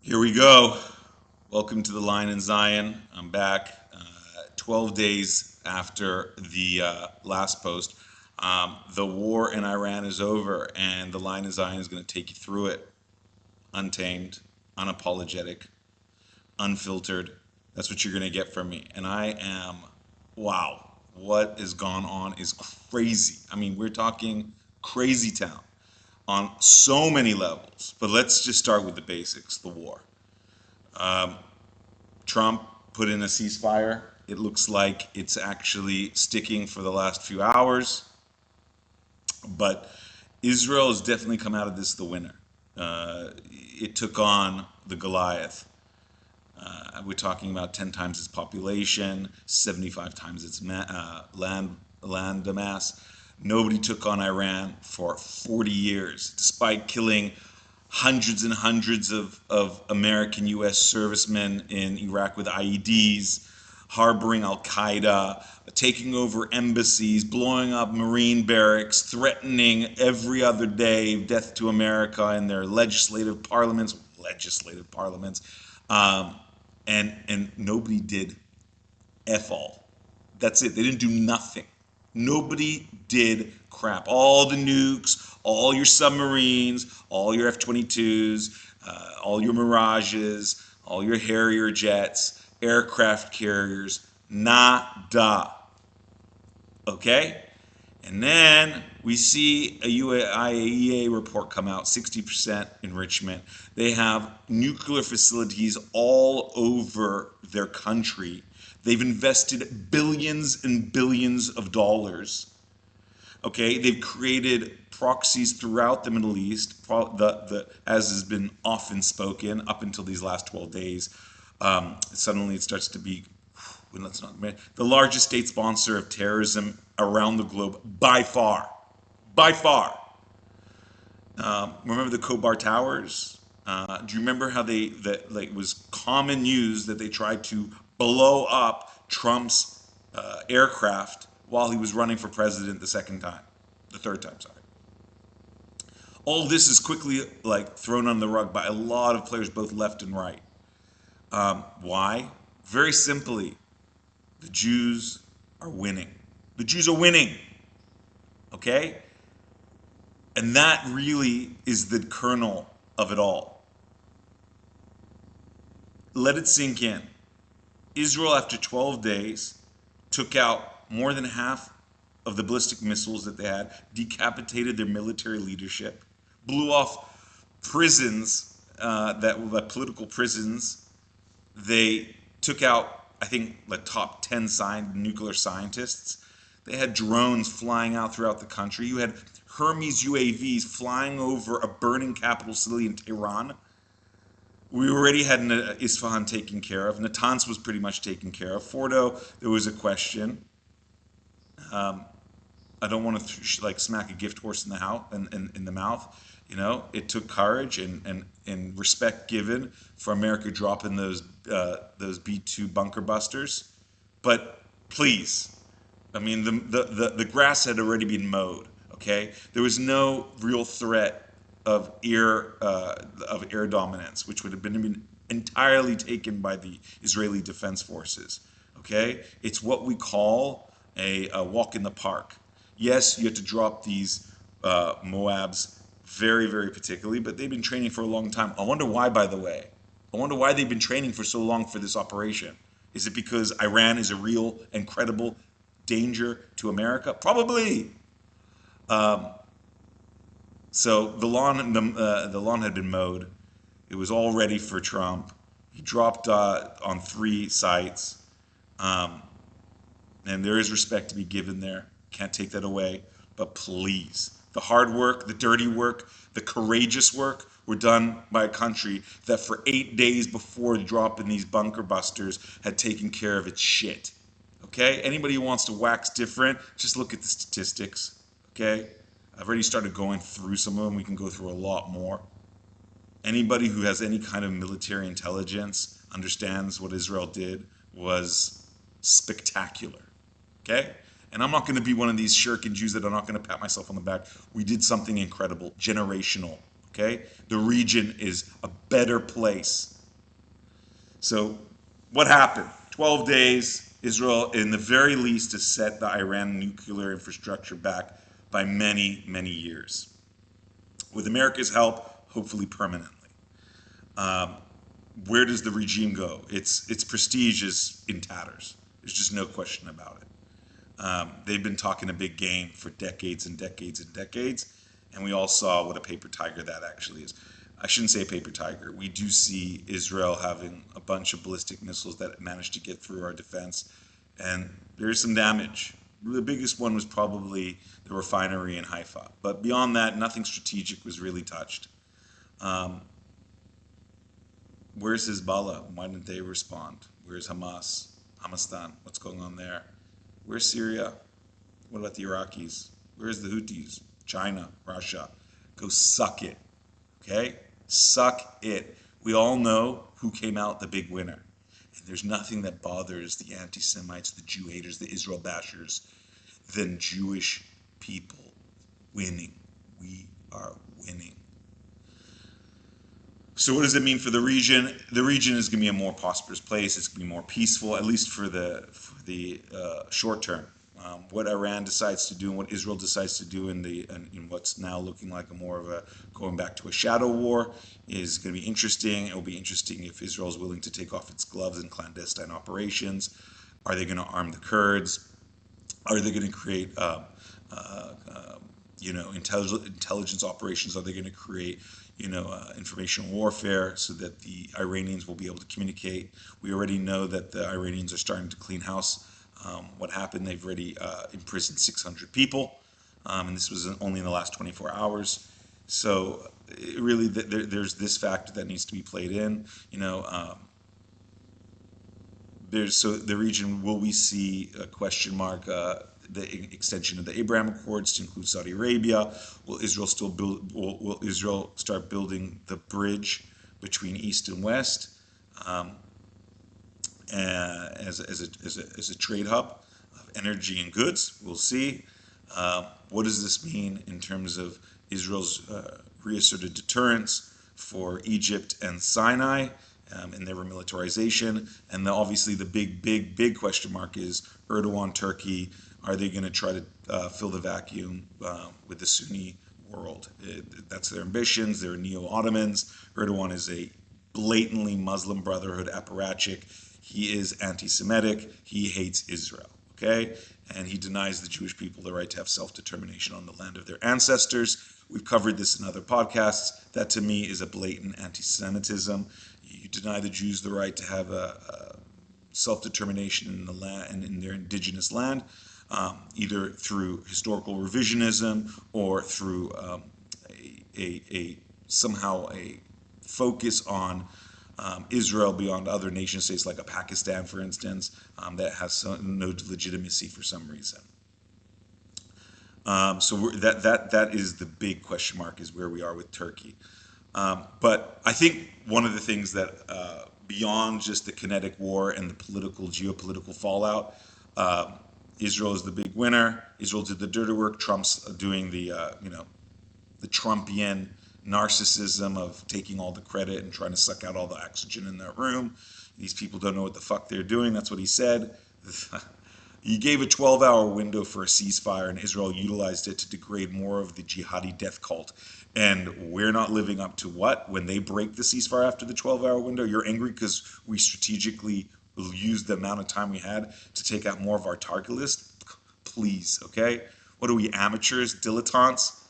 Here we go. Welcome to the Line in Zion. I'm back 12 days after the last post. The war in Iran is over, and the Line in Zion is going to take you through it. Untamed, unapologetic, unfiltered. That's what you're going to get from me. And I am, wow, what has gone on is crazy. I mean, we're talking crazy town on so many levels. But let's just start with the basics, the war. Um, Trump put in a ceasefire. It looks like it's actually sticking for the last few hours, but Israel has definitely come out of this the winner. It took on the Goliath. We're talking about 10 times its population, 75 times its land mass. Nobody took on Iran for 40 years, despite killing hundreds and hundreds of American U.S. servicemen in Iraq with IEDs, harboring Al Qaeda, taking over embassies, blowing up Marine barracks, threatening every other day death to America in their legislative parliaments, and nobody did F all. That's it. They didn't do nothing. Nobody did crap. All the nukes, all your submarines, all your F-22s, all your Mirages, all your Harrier jets, aircraft carriers, nada. Okay? And then we see a IAEA report come out, 60% enrichment. They have nuclear facilities all over their country. They've invested billions and billions of dollars. Okay, they've created proxies throughout the Middle East, as has been often spoken up until these last 12 days. Suddenly it starts to be, well, let's not, the largest state sponsor of terrorism around the globe by far. By far. Remember the Kobar Towers? Do you remember how like it was common news that they tried to blow up Trump's aircraft while he was running for president the third time, sorry. All this is quickly like thrown on the rug by a lot of players, both left and right. Why? Very simply, the Jews are winning. The Jews are winning. Okay? And that really is the kernel of it all. Let it sink in. Israel, after 12 days, took out more than half of the ballistic missiles that they had, decapitated their military leadership, blew off prisons, political prisons. They took out, I think, the top 10 nuclear scientists. They had drones flying out throughout the country. You had Hermes UAVs flying over a burning capital city in Tehran. We already had Isfahan taken care of. Natanz was pretty much taken care of. Fordo, there was a question. I don't want to like smack a gift horse in the house in the mouth. You know, it took courage and respect given for America dropping those B-2 bunker busters. But please, I mean, the grass had already been mowed. Okay, there was no real threat of air dominance, which would have been entirely taken by the Israeli Defense Forces. Okay, it's what we call a walk in the park. Yes, you have to drop these Moabs very, very particularly, but they've been training for a long time. I wonder why, by the way. I wonder why they've been training for so long for this operation. Is it because Iran is a real and credible danger to America? Probably. Um, so the lawn had been mowed. It was all ready for Trump. He dropped on 3 sites, and there is respect to be given there. Can't take that away. But please, the hard work, the dirty work, the courageous work were done by a country that for 8 days before dropping these bunker busters had taken care of its shit. Okay? Anybody who wants to wax different, just look at the statistics. Okay? I've already started going through some of them. We can go through a lot more. Anybody who has any kind of military intelligence understands what Israel did was spectacular. Okay? And I'm not going to be one of these shirkin Jews that I'm not going to pat myself on the back. We did something incredible, generational. Okay? The region is a better place. So what happened? 12 days, Israel, in the very least, has set the Iran nuclear infrastructure back by many, many years. With America's help, hopefully permanently. Um, where does the regime go? Its prestige is in tatters. There's just no question about it. They've been talking a big game for decades and decades and decades, and we all saw what a paper tiger that actually is. I shouldn't say paper tiger. We do see Israel having a bunch of ballistic missiles that managed to get through our defense, and there is some damage. The biggest one was probably the refinery in Haifa, but beyond that, nothing strategic was really touched. Um, where's Hezbollah? Why didn't they respond? Where's Hamas? Hamastan? What's going on there? Where's Syria? What about the Iraqis? Where's the Houthis? China, Russia. Go suck it, okay? Suck it. We all know who came out the big winner. And there's nothing that bothers the anti-Semites, the Jew haters, the Israel bashers than Jewish people winning. We are winning. So what does it mean for the region? The region is going to be a more prosperous place. It's going to be more peaceful, at least for the short term. What Iran decides to do and what Israel decides to do in what's now looking like a more of a going back to a shadow war is going to be interesting. It will be interesting if Israel is willing to take off its gloves in clandestine operations. Are they going to arm the Kurds? Are they going to create intelligence operations? Are they going to create information warfare so that the Iranians will be able to communicate? We already know that the Iranians are starting to clean house. What happened? They've already imprisoned 600 people, and this was only in the last 24 hours. So really, there's this factor that needs to be played in. So the region, will we see a question mark? The extension of the Abraham Accords to include Saudi Arabia? Will Israel Will Israel start building the bridge between East and West as a trade hub of energy and goods? We'll see. What does this mean in terms of Israel's reasserted deterrence for Egypt and Sinai and their remilitarization? And obviously the big question mark is Erdogan, Turkey. Are they going to try to fill the vacuum with the Sunni world? That's their ambitions. They're neo-Ottomans. Erdogan is a blatantly Muslim Brotherhood apparatchik. He is anti-Semitic. He hates Israel, okay? And he denies the Jewish people the right to have self-determination on the land of their ancestors. We've covered this in other podcasts. That, to me, is a blatant anti-Semitism. You deny the Jews the right to have a self-determination in the land and in their indigenous land. Either through historical revisionism or through somehow a focus on Israel beyond other nation states like a Pakistan, for instance, that has no legitimacy for some reason. So that is the big question mark, is where we are with Turkey. But I think one of the things that beyond just the kinetic war and the geopolitical fallout, Israel is the big winner. Israel did the dirty work. Trump's doing the Trumpian narcissism of taking all the credit and trying to suck out all the oxygen in that room. These people don't know what the fuck they're doing. That's what he said. He gave a 12-hour window for a ceasefire, and Israel utilized it to degrade more of the jihadi death cult. And we're not living up to what? When they break the ceasefire after the 12-hour window, you're angry because we strategically used the amount of time we had to take out more of our target list? Please, okay? What are we, amateurs, dilettantes?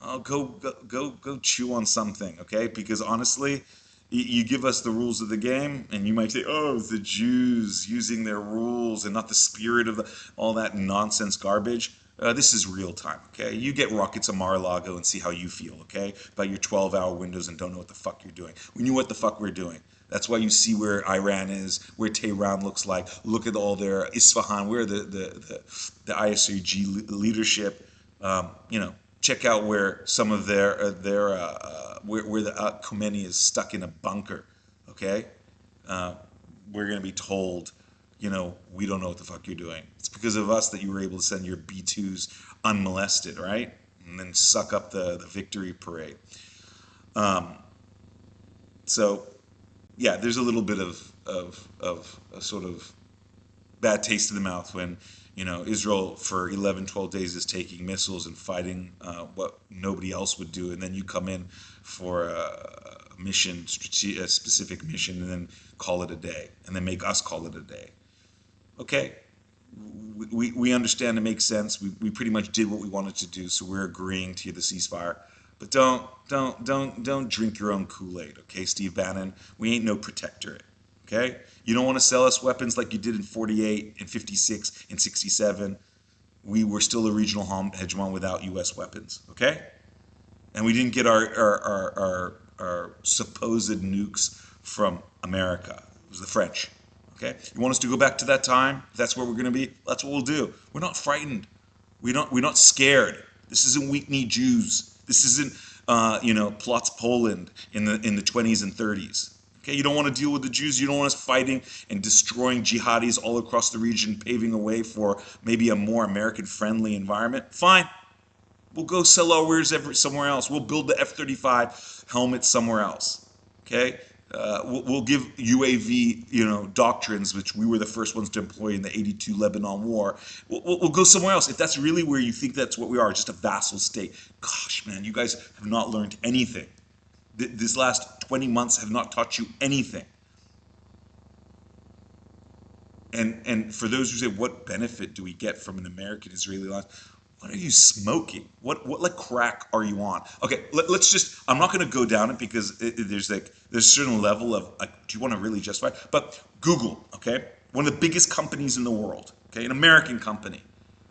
Oh, go chew on something, okay? Because honestly, you give us the rules of the game, and you might say, oh, the Jews using their rules and not the spirit of all that nonsense garbage. This is real time, okay? You get rockets of Mar-a-Lago and see how you feel, okay? About your 12-hour windows and don't know what the fuck you're doing. We knew what the fuck we're doing. That's why you see where Iran is, where Tehran looks like. Look at all their Isfahan, where the ISRG leadership. Check out where some of where the Khomeini is stuck in a bunker. Okay, we're gonna be told, we don't know what the fuck you're doing. It's because of us that you were able to send your B2s unmolested, right? And then suck up the victory parade. So yeah, there's a little bit of a sort of bad taste in the mouth when Israel for 11, 12 days is taking missiles and fighting what nobody else would do, and then you come in for a mission, a specific mission, and then call it a day, and then make us call it a day. Okay, we understand, it makes sense. We pretty much did what we wanted to do, so we're agreeing to the ceasefire. But don't drink your own Kool-Aid, okay, Steve Bannon? We ain't no protectorate, okay? You don't want to sell us weapons like you did in 48, in 56, in 67. We were still a regional hegemon without U.S. weapons, okay? And we didn't get our supposed nukes from America. It was the French. Okay? You want us to go back to that time? If that's where we're going to be? That's what we'll do. We're not frightened. We're not scared. This isn't weak-kneed Jews. This isn't Plots Poland in the 20s and 30s. Okay? You don't want to deal with the Jews. You don't want us fighting and destroying jihadis all across the region, paving a way for maybe a more American-friendly environment. Fine. We'll go sell our wares somewhere else. We'll build the F-35 helmets somewhere else. Okay? We'll give UAV, doctrines, which we were the first ones to employ in the '82 Lebanon War. We'll go somewhere else if that's really where you think that's what we are, just a vassal state. Gosh, man, you guys have not learned anything. This last 20 months have not taught you anything. And for those who say, what benefit do we get from an American-Israeli alliance? What are you smoking? What like crack are you on? Okay, let's just. I'm not going to go down it because there's a certain level of do you want to really justify? But Google, okay, one of the biggest companies in the world, okay, an American company,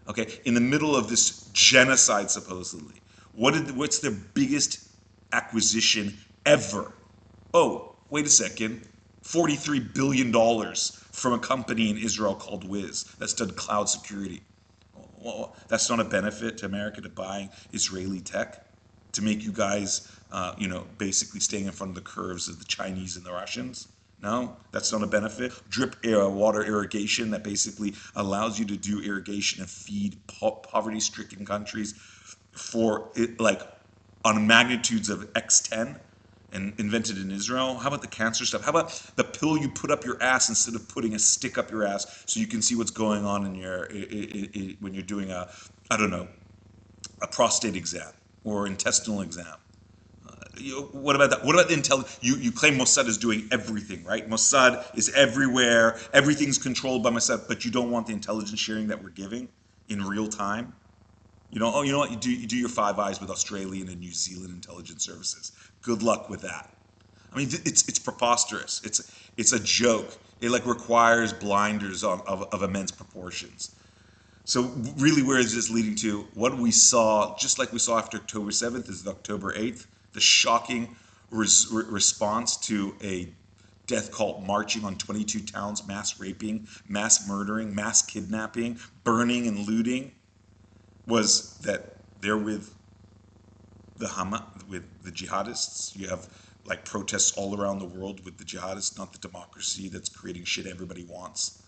okay, in the middle of this genocide supposedly. What's their biggest acquisition ever? Oh, wait a second, $43 billion from a company in Israel called Wiz that's done cloud security. Well, that's not a benefit to America to buy Israeli tech to make you guys, basically staying in front of the curves of the Chinese and the Russians. No, that's not a benefit. Drip water irrigation that basically allows you to do irrigation and feed poverty-stricken countries for it, like on magnitudes of X10 and invented in Israel. How about the cancer stuff? How about the pill you put up your ass instead of putting a stick up your ass so you can see what's going on in your when you're doing a prostate exam or intestinal exam? What about that? What about the intelligence? You claim Mossad is doing everything, right? Mossad is everywhere. Everything's controlled by Mossad, but you don't want the intelligence sharing that we're giving in real time. You know what? You do your Five Eyes with Australian and New Zealand intelligence services. Good luck with that. I mean, it's preposterous. It's a joke. It like requires blinders of immense proportions. So really, where is this leading to? What we saw, just like we saw after October 7th, is October 8th, the shocking response to a death cult marching on 22 towns, mass raping, mass murdering, mass kidnapping, burning and looting, was that they're with with the jihadists. You have like protests all around the world with the jihadists, not the democracy that's creating shit everybody wants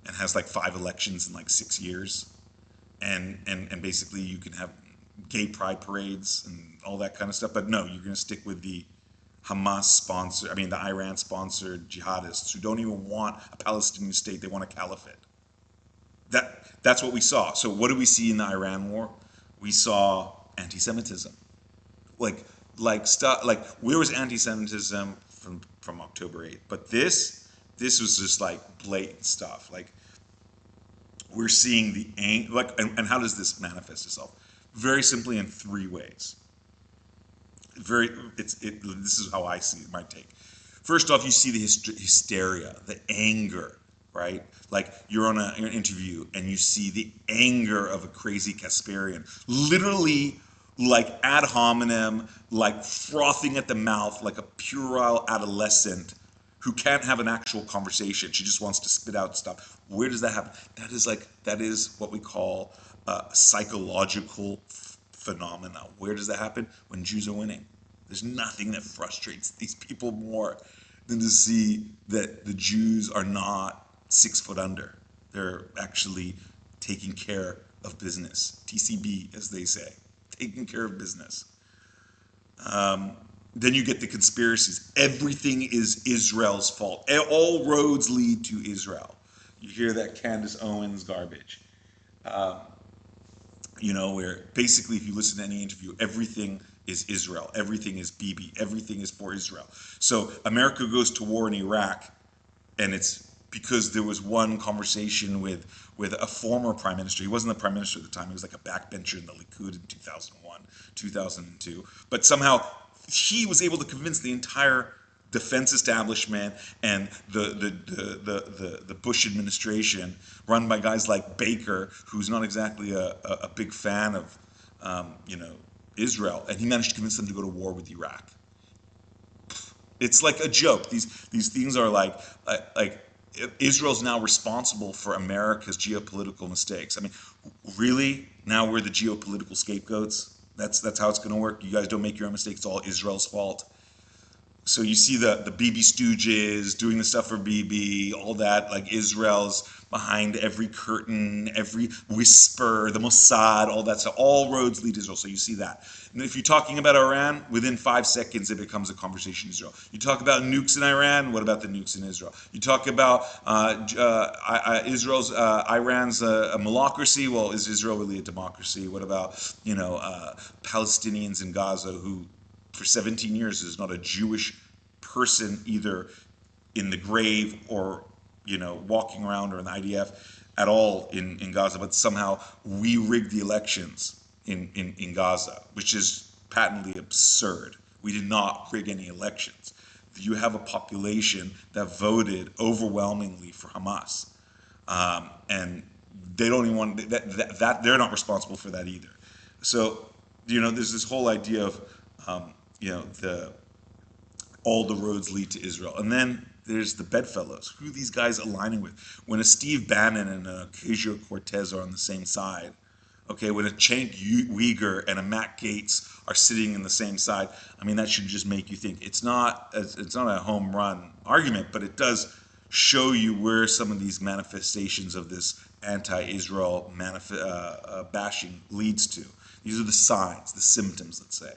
and has like 5 elections in like 6 years. And basically you can have gay pride parades and all that kind of stuff. But no, you're going to stick with the the Iran sponsored jihadists who don't even want a Palestinian state. They want a caliphate. That's what we saw. So what did we see in the Iran war? We saw anti-Semitism. Where was anti-Semitism from October 8th? But this was just like blatant stuff. Like we're seeing and how does this manifest itself? Very simply in 3 ways. This is how I see it, my take. First off, you see the hysteria, the anger, right? Like you're on an interview and you see the anger of a crazy Kasparian, literally like ad hominem, like frothing at the mouth, like a puerile adolescent who can't have an actual conversation. She just wants to spit out stuff. Where does that happen? That is what we call psychological phenomena. Where does that happen? When Jews are winning. There's nothing that frustrates these people more than to see that the Jews are not 6 foot under. They're actually taking care of business. TCB, as they say, taking care of business. Then you get the conspiracies. Everything is Israel's fault. All roads lead to Israel. You hear that Candace Owens garbage. Um, where basically, if you listen to any interview, everything is Israel. Everything is Bibi. Everything is for Israel. So America goes to war in Iraq, and it's because there was one conversation with a former prime minister. He wasn't the prime minister at the time. He was like a backbencher in the Likud in 2001, 2002. But somehow he was able to convince the entire defense establishment and the Bush administration, run by guys like Baker, who's not exactly a big fan of Israel, and he managed to convince them to go to war with Iraq. It's like a joke. These things are like Israel's now responsible for America's geopolitical mistakes. I mean, really? Now we're the geopolitical scapegoats? That's how it's going to work? You guys don't make your own mistakes. It's all Israel's fault. So you see the BB Stooges doing the stuff for BB, all that, like Israel's behind every curtain, every whisper, the Mossad, all that stuff. All roads lead to Israel. So you see that. And if you're talking about Iran, within 5 seconds it becomes a conversation in Israel. You talk about nukes in Iran, what about the nukes in Israel? You talk about Iran's a malocracy. Well, is Israel really a democracy? What about Palestinians in Gaza who for 17 years there's not a Jewish person either in the grave or walking around or in the IDF at all in Gaza, but somehow we rigged the elections in Gaza, which is patently absurd. We did not rig any elections. You have a population that voted overwhelmingly for Hamas, and they don't even want that they're not responsible for that either. So there's this whole idea of all the roads lead to Israel. And then there's the bedfellows. Who are these guys aligning with? When a Steve Bannon and a Ocasio-Cortez are on the same side, okay, when a Cenk Uyghur and a Matt Gaetz are sitting in the same side, I mean, that should just make you think. It's not a home run argument, but it does show you where some of these manifestations of this anti-Israel bashing leads to. These are the signs, the symptoms, let's say.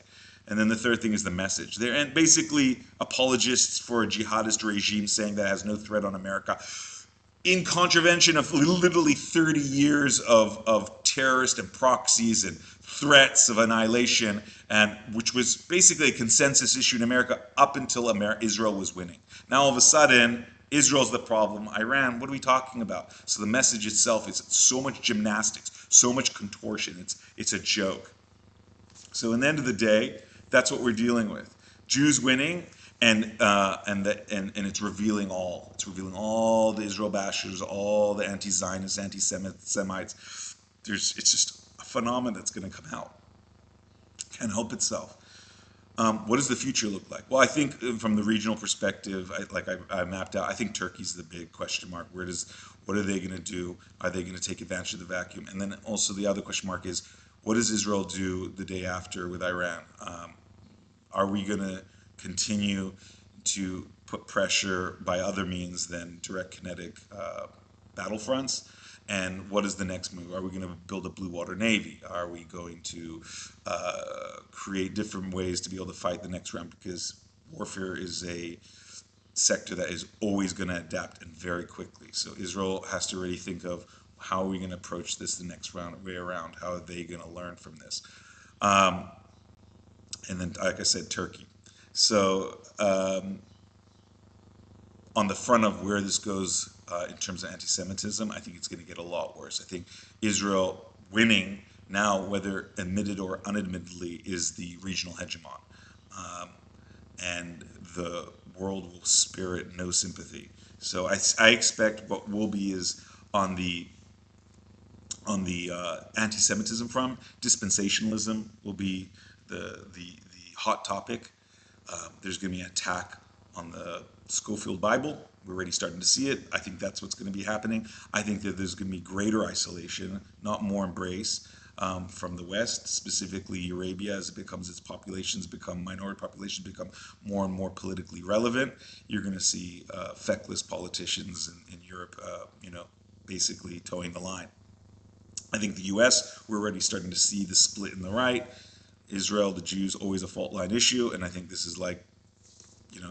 And then the third thing is the message. They're basically apologists for a jihadist regime saying that it has no threat on America, in contravention of literally 30 years of terrorist and proxies and threats of annihilation, and which was basically a consensus issue in America up until Israel was winning. Now all of a sudden, Israel's the problem. Iran, what are we talking about? So the message itself is so much gymnastics, so much contortion. It's a joke. So in the end of the day, that's what we're dealing with. Jews winning, and it's revealing all. It's revealing all the Israel bashers, all the anti-Zionists, anti-Semites. It's just a phenomenon that's going to come out. Can't help itself. What does the future look like? Well, I think from the regional perspective, I mapped out, I think Turkey's the big question mark. What are they going to do? Are they going to take advantage of the vacuum? And then also the other question mark is, what does Israel do the day after with Iran? Are we going to continue to put pressure by other means than direct kinetic battlefronts? And what is the next move? Are we going to build a blue water navy? Are we going to create different ways to be able to fight the next round? Because warfare is a sector that is always going to adapt, and very quickly. So Israel has to really think of, how are we going to approach this the next way around? How are they going to learn from this? And then, like I said, Turkey. So on the front of where this goes in terms of anti-Semitism, I think it's going to get a lot worse. I think Israel winning now, whether admitted or unadmittedly, is the regional hegemon. And the world will spare it no sympathy. So I expect what will be is on the anti-Semitism front, dispensationalism will be the hot topic. There's going to be an attack on the Schofield Bible. We're already starting to see it. I think that's what's going to be happening. I think that there's going to be greater isolation, not more embrace from the West, specifically Arabia, as its populations become, minority populations become more and more politically relevant. You're going to see feckless politicians in Europe, basically towing the line. I think the U.S., we're already starting to see the split in the right. Israel, the Jews, always a fault line issue, and I think this is like,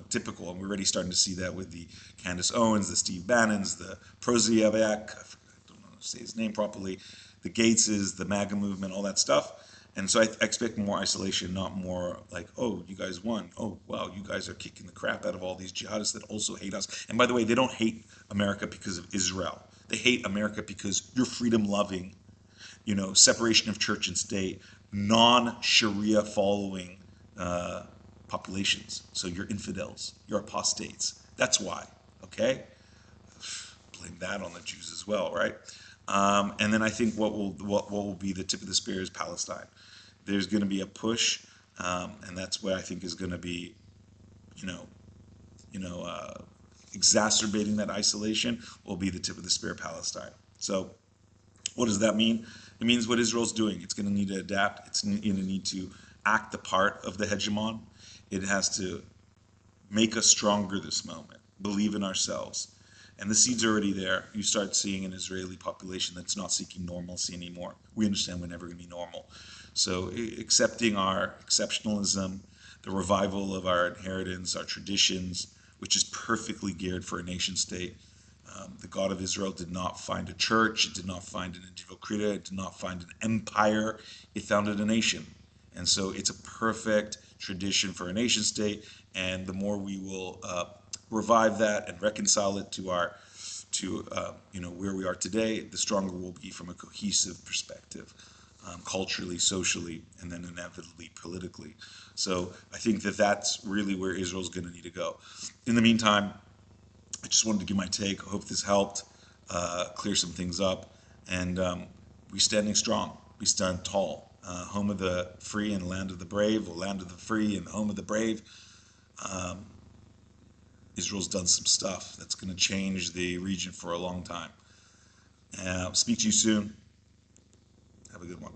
typical, and we're already starting to see that with the Candace Owens, the Steve Bannons, the Prozievak, I don't know how to say his name properly, the Gateses, the MAGA movement, all that stuff. And so I expect more isolation, not more like, oh, you guys won. Oh, wow, you guys are kicking the crap out of all these jihadists that also hate us. And by the way, they don't hate America because of Israel. They hate America because you're freedom-loving, separation of church and state, non-Sharia following populations. So you're infidels, you're apostates. That's why, okay? Blame that on the Jews as well, right? And then I think what will be the tip of the spear is Palestine. There's going to be a push, and that's what I think is going to be, you know, exacerbating that isolation will be the tip of the spear, Palestine. So what does that mean? It means what Israel's doing. It's going to need to adapt. It's going to need to act the part of the hegemon. It has to make us stronger this moment, believe in ourselves. And the seeds are already there. You start seeing an Israeli population that's not seeking normalcy anymore. We understand we're never going to be normal. So accepting our exceptionalism, the revival of our inheritance, our traditions, which is perfectly geared for a nation state. The God of Israel did not find a church. It did not find an individual creator. It did not find an empire. It founded a nation. And so it's a perfect tradition for a nation state. And the more we will revive that and reconcile it to where we are today, the stronger we'll be from a cohesive perspective, culturally, socially, and then inevitably politically. So I think that that's really where Israel's going to need to go. In the meantime, I just wanted to give my take. I hope this helped clear some things up. And we're standing strong. We stand tall. Home of the free and land of the brave, or land of the free and home of the brave. Israel's done some stuff that's going to change the region for a long time. Speak to you soon. Have a good one.